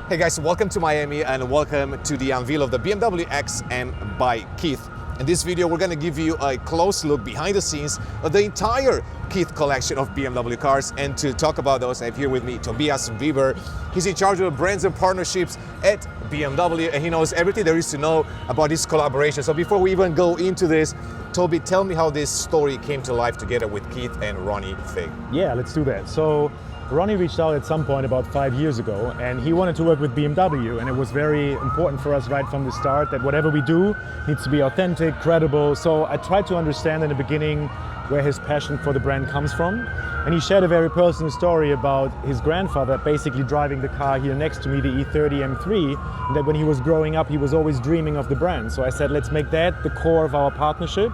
Hey guys, welcome to Miami and welcome to the unveil of the BMW XM by Kith. In this video, we're going to give you a close look behind the scenes of the entire Kith collection of BMW cars. And to talk about those, I have here with me Tobias Weber. He's in charge of brands and partnerships at BMW, and he knows everything there is to know about this collaboration. So before we even go into this, Toby, tell me how this story came to life together with Kith and Ronnie Fieg. Yeah, let's do that. So Ronnie reached out at some point about 5 years ago, and he wanted to work with BMW, and it was very important for us right from the start that whatever we do needs to be authentic, credible. So I tried to understand in the beginning where his passion for the brand comes from, and he shared a very personal story about his grandfather basically driving the car here next to me, the E30 M3, and that when he was growing up he was always dreaming of the brand. So I said, let's make that the core of our partnership,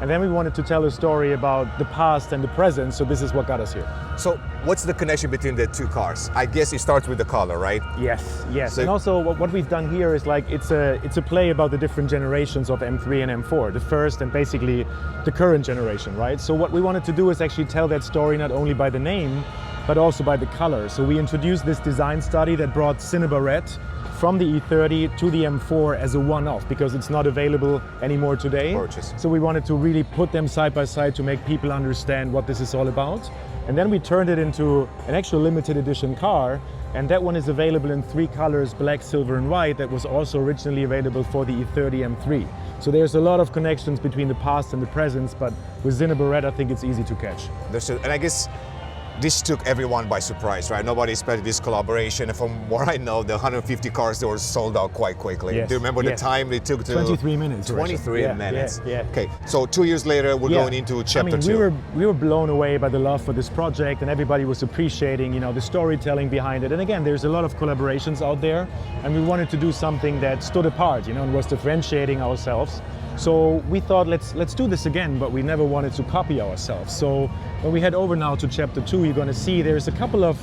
and then we wanted to tell a story about the past and the present, so this is what got us here. So what's the connection between the two cars? I guess it starts with the color, right? Yes. So, and also what we've done here is like it's a play about the different generations of M3 and M4, the first and basically the current generation, right? So what we wanted to do is actually tell that story not only by the name, but also by the color. So we introduced this design study that brought Cinnabar Red from the E30 to the M4 as a one-off because it's not available anymore today. Gorgeous. So we wanted to really put them side by side to make people understand what this is all about. And then we turned it into an actual limited edition car, and that one is available in 3 colors, black, silver and white. That was also originally available for the E30 M3. So there's a lot of connections between the past and the present, but with Cinnabar Red I think it's easy to catch. And I guess this took everyone by surprise, right? Nobody expected this collaboration. And from what I know, the 150 cars, they were sold out quite quickly. Yes. Do you remember the time they took to? 23 minutes. 23 minutes. Yeah. Okay, so 2 years later, we're going into chapter 2. We were blown away by the love for this project, and everybody was appreciating, the storytelling behind it. And again, there's a lot of collaborations out there, and we wanted to do something that stood apart, and was differentiating ourselves. So we thought, let's do this again, but we never wanted to copy ourselves. So when we head over now to chapter 2, you're going to see there's a couple of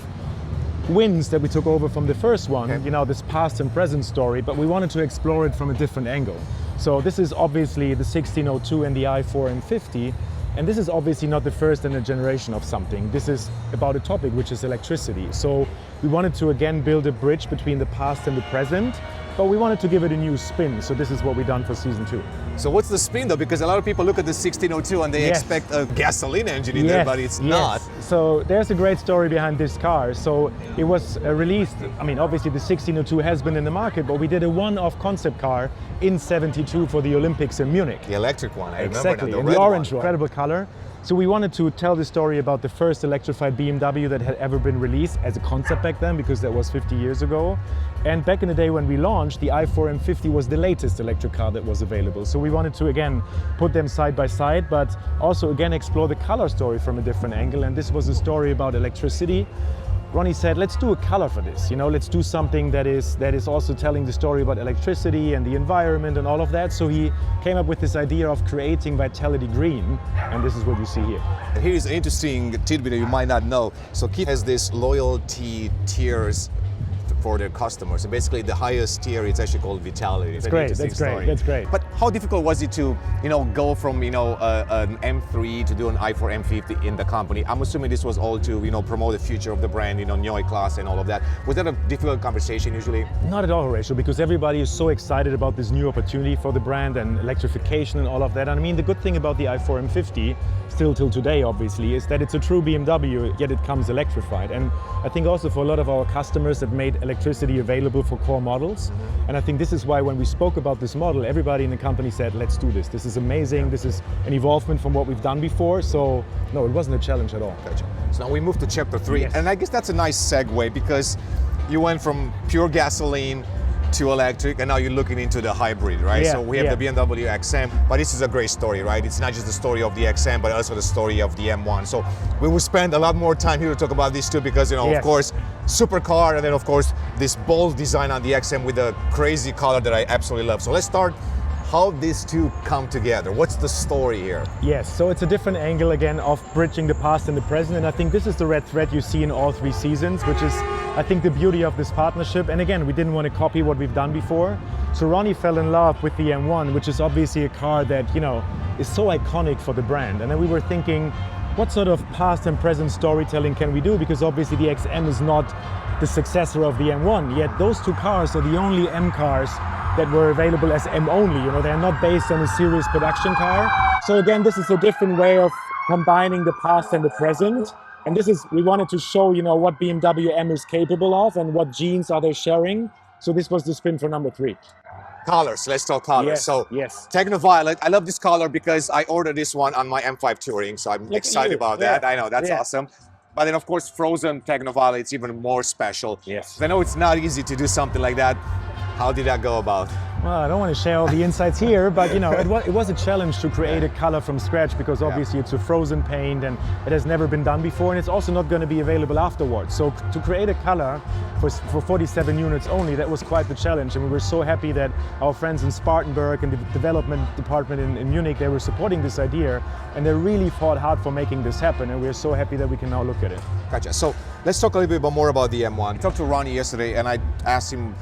wins that we took over from the first one, okay. This past and present story, but we wanted to explore it from a different angle. So this is obviously the 1602 and the i4 M50, and this is obviously not the first in a generation of something. This is about a topic, which is electricity. So we wanted to again build a bridge between the past and the present, but we wanted to give it a new spin. So this is what we've done for season 2. So what's the spin though? Because a lot of people look at the 1602 and they expect a gasoline engine in there, but it's not. So there's a great story behind this car. So it was released, obviously the 1602 has been in the market, but we did a one-off concept car in '72 for the Olympics in Munich. The electric one, I exactly. remember now, the orange one. Incredible color. So we wanted to tell the story about the first electrified BMW that had ever been released as a concept back then, because that was 50 years ago. And back in the day when we launched, the i4 M50 was the latest electric car that was available. So we wanted to, again, put them side by side, but also, again, explore the color story from a different angle. And this was a story about electricity. Ronnie said, let's do a color for this, let's do something that is also telling the story about electricity and the environment and all of that. So he came up with this idea of creating Vitality Green, and this is what you see here. And here is an interesting tidbit that you might not know. So Kith has this loyalty tiers for their customers, and basically the highest tier is actually called Vitality. That's great. But how difficult was it to go from an M3 to do an i4 M50 in the company? I'm assuming this was all to promote the future of the brand, Neue class and all of that. Was that a difficult conversation usually? Not at all, Horatio, because everybody is so excited about this new opportunity for the brand and electrification and all of that. And the good thing about the i4 M50, still till today obviously, is that it's a true BMW, yet it comes electrified. And I think also for a lot of our customers that made electricity available for core models. And I think this is why when we spoke about this model, everybody in the company said, let's do this. This is amazing. This is an evolvement from what we've done before. So no, it wasn't a challenge at all. Gotcha. So now we move to chapter 3. Yes. And I guess that's a nice segue because you went from pure gasoline to electric, and now you're looking into the hybrid, right? Yeah, so we have the BMW XM, but this is a great story, right? It's not just the story of the XM, but also the story of the M1. So we will spend a lot more time here to talk about these two because, of course, supercar, and then of course, this bold design on the XM with a crazy color that I absolutely love. So let's start how these two come together. What's the story here? Yes, so it's a different angle again of bridging the past and the present, and I think this is the red thread you see in all 3 seasons, which is, I think, the beauty of this partnership. And again, we didn't want to copy what we've done before. So Ronnie fell in love with the M1, which is obviously a car that, is so iconic for the brand. And then we were thinking, what sort of past and present storytelling can we do? Because obviously the XM is not the the successor of the M1. Yet those two cars are the only M cars that were available as M only. You know, they're not based on a series production car. So again, this is a different way of combining the past and the present. And this is, we wanted to show, you know, what BMW M is capable of and what genes are they sharing. So this was the spin for number 3. Colors, let's talk colors. Yes, So yes. Techno Violet, I love this color because I ordered this one on my M5 Touring, so I'm excited about that. Yeah. I know, that's Yeah. awesome. But then of course, Frozen Techno Violet, it's even more special. Yes. I know it's not easy to do something like that. How did that go about? Well, I don't want to share all the insights here, but you know, it was a challenge to create a color from scratch because obviously it's a frozen paint and it has never been done before, and it's also not going to be available afterwards. So to create a color for 47 units only, that was quite the challenge, and we were so happy that our friends in Spartanburg and the development department in Munich, they were supporting this idea, and they really fought hard for making this happen, and we're so happy that we can now look at it. Gotcha. So let's talk a little bit more about the M1. I talked to Ronnie yesterday and I asked him,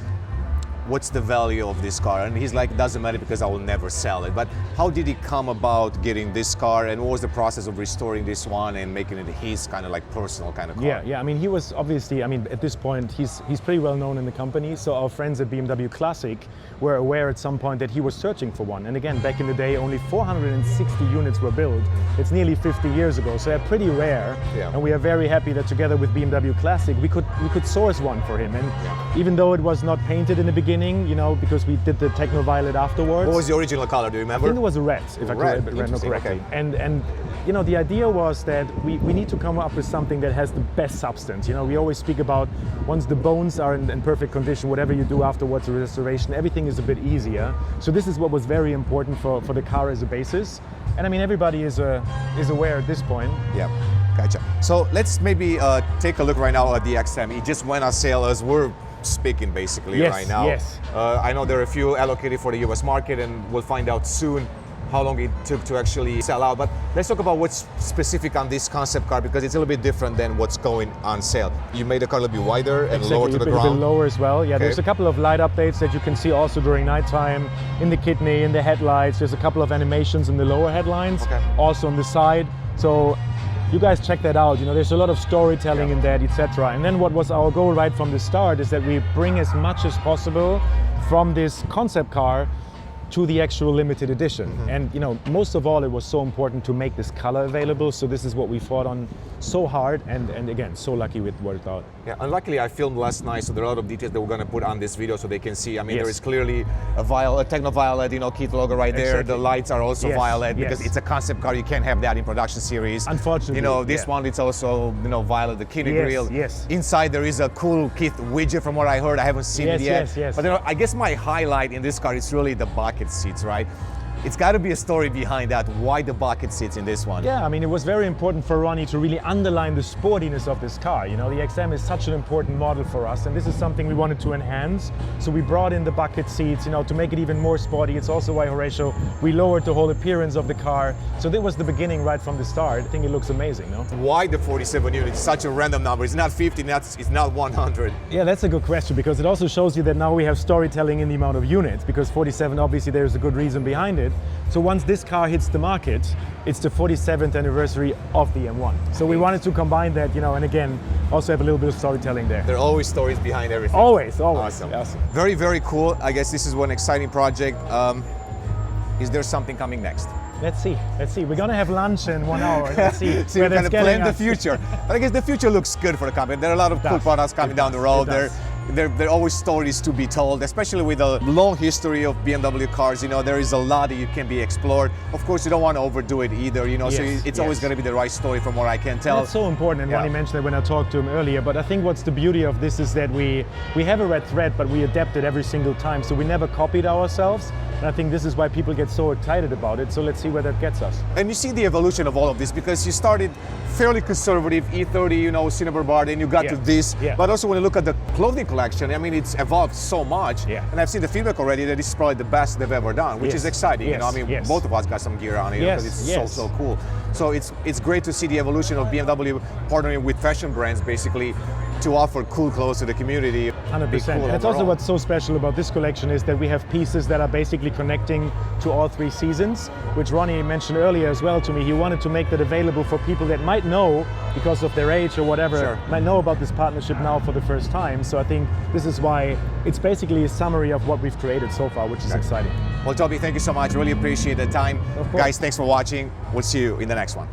what's the value of this car? And he's like, it doesn't matter because I will never sell it. But how did he come about getting this car, and what was the process of restoring this one and making it his kind of like personal kind of car? Yeah, I mean, he was obviously, I mean, at this point, he's pretty well known in the company. So our friends at BMW Classic were aware at some point that he was searching for one. And again, back in the day, only 460 units were built. It's nearly 50 years ago, so they're pretty rare. Yeah. And we are very happy that together with BMW Classic, we could source one for him. And even though it was not painted in the beginning, you know, because we did the Techno Violet afterwards. What was the original color? Do you remember? I think it was a red, if I remember correctly. Okay. And you know, the idea was that we need to come up with something that has the best substance. You know, we always speak about once the bones are in perfect condition, whatever you do afterwards, the restoration, everything is a bit easier. So this is what was very important for the car as a basis. And I mean, everybody is aware at this point. Yeah, gotcha. So let's maybe take a look right now at the XM. It just went on sale as we're speaking basically right now. Yes. I know there are a few allocated for the US market, and we'll find out soon how long it took to actually sell out. But let's talk about what's specific on this concept car, because it's a little bit different than what's going on sale. You made the car a little bit wider and lower to the ground. A bit lower as well. Yeah, Okay. There's a couple of light updates that you can see also during nighttime in the kidney, in the headlights. There's a couple of animations in the lower headlines, also on the side. So you guys check that out. You know, there's a lot of storytelling in that, etc. And then what was our goal right from the start is that we bring as much as possible from this concept car to the actual limited edition. And you know, most of all, it was so important to make this color available. So this is what we fought on so hard, and again, so lucky it worked out. Yeah, and luckily I filmed last night, so there are a lot of details that we're going to put on this video so they can see. I mean, Yes. there is clearly a Techno Violet, you know, Kith logo right there. Exactly. The lights are also Yes, violet yes. because it's a concept car. You can't have that in production series. Unfortunately, You know, this yeah. one, it's also, you know, violet, the kidney Yes, grille. yes. Inside there is a cool Kith widget from what I heard. I haven't seen Yes, it yet. yes, yes. But you know, I guess my highlight in this car is really the bucket seats, right? It's got to be a story behind that, why the bucket seats in this one. Yeah, I mean, it was very important for Ronnie to really underline the sportiness of this car. You know, the XM is such an important model for us, and this is something we wanted to enhance. So we brought in the bucket seats, you know, to make it even more sporty. It's also why, Horatio, we lowered the whole appearance of the car. So that was the beginning right from the start. I think it looks amazing, no? Why the 47 units? It's such a random number. It's not 50, it's not 100. Yeah, that's a good question, because it also shows you that now we have storytelling in the amount of units, because 47, obviously there's a good reason behind it. So once this car hits the market, it's the 47th anniversary of the M1. So we wanted to combine that, you know, and again, also have a little bit of storytelling there. There are always stories behind everything. Always. Awesome. Awesome. Very, very cool. I guess this is one exciting project. Is there something coming next? Let's see. We're gonna have lunch in 1 hour. Let's see. So where we're that's going to plan getting the us. future. But I guess the future looks good for the company. There are a lot of cool products coming down the road. There are always stories to be told, especially with a long history of BMW cars. You know, there is a lot that you can be explored. Of course, you don't want to overdo it either, you know, so it's always going to be the right story from what I can tell. That's so important, and Ronnie mentioned that when I talked to him earlier, but I think what's the beauty of this is that we have a red thread, but we adapt it every single time, so we never copied ourselves. And I think this is why people get so excited about it, so let's see where that gets us. And you see the evolution of all of this, because you started fairly conservative, E30, you know, Cinnabar bar, then you got to this. But also when you look at the clothing collection, I mean, it's evolved so much. And I've seen the feedback already that this is probably the best they've ever done, which is exciting. You know, I mean, both of us got some gear on it because it's so cool. So it's great to see the evolution of BMW partnering with fashion brands, basically, to offer cool clothes to the community. 100%. be cool And it's also overall. what's so special about this collection is that we have pieces that are basically connecting to all 3 seasons, which Ronnie mentioned earlier as well to me. He wanted to make that available for people that might know, because of their age or whatever, Sure. might know about this partnership now for the first time. So I think this is why it's basically a summary of what we've created so far, which is exciting. Well, Toby, thank you so much. Really appreciate the time. Of course. Guys, thanks for watching. We'll see you in the next one.